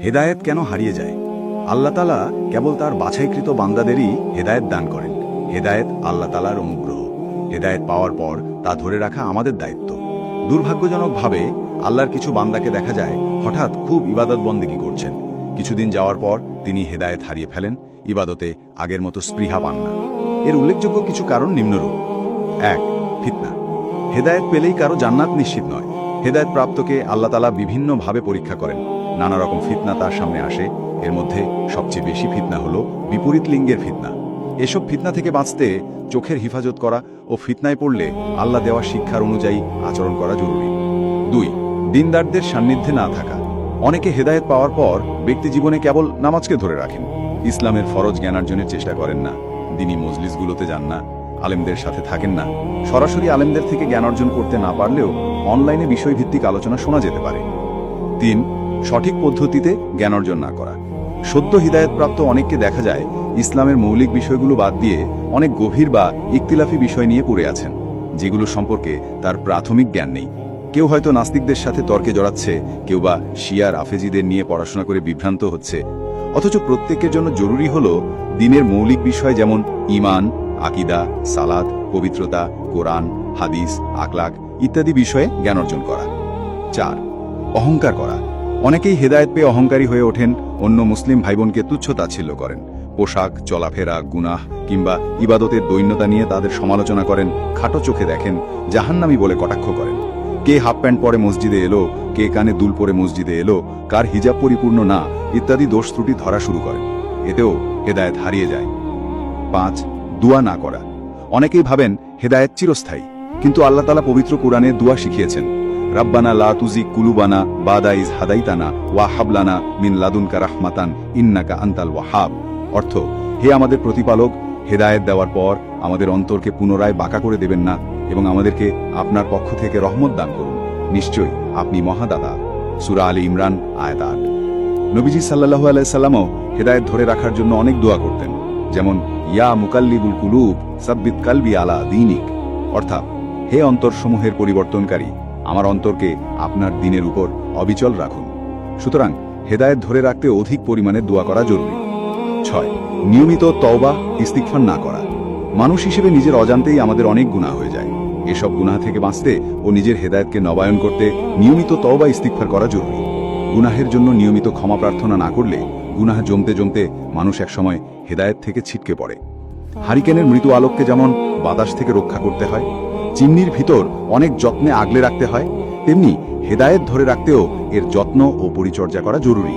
হেদায়েত কেন হারিয়ে যায়? আল্লাহ তাআলা কেবল তার বাছাইকৃত বান্দাদেরই হেদায়েত দান করেন। হেদায়েত আল্লাহ তাআলার অনুগ্রহ। হেদায়েত পাওয়ার পর তা ধরে রাখা আমাদের দায়িত্ব। দুর্ভাগ্যজনকভাবে আল্লাহর কিছু বান্দাকে দেখা যায় হঠাৎ খুব ইবাদত বন্দেগী করছেন, কিছুদিন যাওয়ার পর তিনি হেদায়েত হারিয়ে ফেলেন, ইবাদতে আগের মতো স্পৃহা পান না। এর উল্লেখযোগ্য কিছু কারণ নিম্নরূপ। ১. ফিতনা। হেদায়েত পেলেই কারো জান্নাত নিশ্চিত নয়। হেদায়েত প্রাপ্তকে আল্লাহ তাআলা বিভিন্নভাবে পরীক্ষা করেন। নানা রকম ফিতনা তার সামনে আসে। এর মধ্যে সবচেয়ে বেশি ফিতনা হলো বিপরীত লিঙ্গের ফিতনা। এসব ফিতনা থেকে বাঁচতে চোখের হিফাজত করা ও ফিতনায় পড়লে আল্লাহ দেওয়া শিক্ষার অনুযায়ী আচরণ করা জরুরি। ২. দিনদারদের সান্নিধ্যে না থাকা। অনেকে হেদায়েত পাওয়ার পর ব্যক্তি জীবনে কেবল নামাজকে ধরে রাখেন, ইসলামের ফরজ জ্ঞানার্জনের চেষ্টা করেন না, দিনী মজলিসগুলোতে যান না, আলেমদের সাথে থাকেন না। সরাসরি আলেমদের থেকে জ্ঞান অর্জন করতে না পারলেও অনলাইনে বিষয়ভিত্তিক আলোচনা শোনা যেতে পারে। ৩. সঠিক পদ্ধতিতে জ্ঞান অর্জন না করা। সদ্য হিদায়তপ্রাপ্ত অনেককে দেখা যায় ইসলামের মৌলিক বিষয়গুলো বাদ দিয়ে অনেক গভীর বা ইখতিলাফি বিষয় নিয়ে পড়ে আছেন, যেগুলো সম্পর্কে তার প্রাথমিক জ্ঞান নেই। কেউ হয়তো নাস্তিকদের সাথে তর্কে জড়াচ্ছে, কেউ বা শিয়া রাফেজিদের নিয়ে পড়াশোনা করে বিভ্রান্ত হচ্ছে। অথচ প্রত্যেকের জন্য জরুরি হল দ্বীনের মৌলিক বিষয় যেমন ঈমান, আকীদা, সালাত, পবিত্রতা, কোরআন, হাদিস, আখলাক ইত্যাদি বিষয়ে জ্ঞান অর্জন করা। ৪. অহংকার করা। অনেকেই হেদায়েত পেয়ে অহংকারী হয়ে ওঠেন, অন্য মুসলিম ভাইবোনকে তুচ্ছ তাচ্ছিল্য করেন। পোশাক, চলাফেরা, গুনাহ কিংবা ইবাদতের দৈন্যতা নিয়ে তাদের সমালোচনা করেন, খাটো চোখে দেখেন, জাহান্নামী বলে কটাক্ষ করেন। কে হাফ প্যান্ট পরে মসজিদে এলো, কে কানে দুল পরে মসজিদে এলো, কার হিজাব পরিপূর্ণ না ইত্যাদি দোষ ত্রুটি ধরা শুরু করেন। এতেও হেদায়েত হারিয়ে যায়। ৫. দুয়া না করা। অনেকেই ভাবেন হেদায়েত চিরস্থায়ী, কিন্তু আল্লাহ তাআলা পবিত্র কোরআনে দুয়া শিখিয়েছেন, রাব্বানা লা তুজিগ কুলুবানা বাদা ইজ হাদাইতানা ওয়া হাবলানা মিন লাদুনকা রাহমাতান ইন্নাকা আনতাল ওয়াহাব। অর্থ, হে আমাদের প্রতিপালক, হেদায়েত দেওয়ার পর আমাদের অন্তরকে পুনরায় বাঁকা করে দেবেন না এবং আমাদেরকে আপনার পক্ষ থেকে রহমত দান করুন, নিশ্চয়ই আপনি মহাদাতা। সূরা আলে ইমরান আয়াত ৮। নবীজি সাল্লাল্লাহু আলাইহি সাল্লামও হেদায়েত ধরে রাখার জন্য অনেক দোয়া করতেন, যেমন ইয়া মুকাল্লিবুল কুলুব সাব্বিত কালবি আলা দীনিক, অর্থাৎ হে অন্তরসমূহের পরিবর্তনকারী, আমার অন্তরকে আপনার দ্বীনের উপর অবিচল রাখুন। সুতরাং হেদায়েত ধরে রাখতে অধিক পরিমাণে দোয়া করা জরুরি। ৬. নিয়মিত তওবা ইস্তিগফার না করা। মানুষ হিসেবে নিজের অজান্তেই আমাদের অনেক গুনাহ হয়ে যায়। এসব গুনাহ থেকে বাঁচতে ও নিজের হেদায়েতকে নবায়ন করতে নিয়মিত তওবা ইস্তিগফার করা জরুরি। গুনাহের জন্য নিয়মিত ক্ষমা প্রার্থনা না করলে গুনাহ জমতে জমতে মানুষ একসময় হেদায়েত থেকে ছিটকে পড়ে। হারিকেনের মৃত আলোককে যেমন বাতাস থেকে রক্ষা করতে হয়, চিমনির ভিতর অনেক যত্নে আগলে রাখতে হয়, তেমনি হেদায়েত ধরে রাখতেও এর যত্ন ও পরিচর্যা করা জরুরি।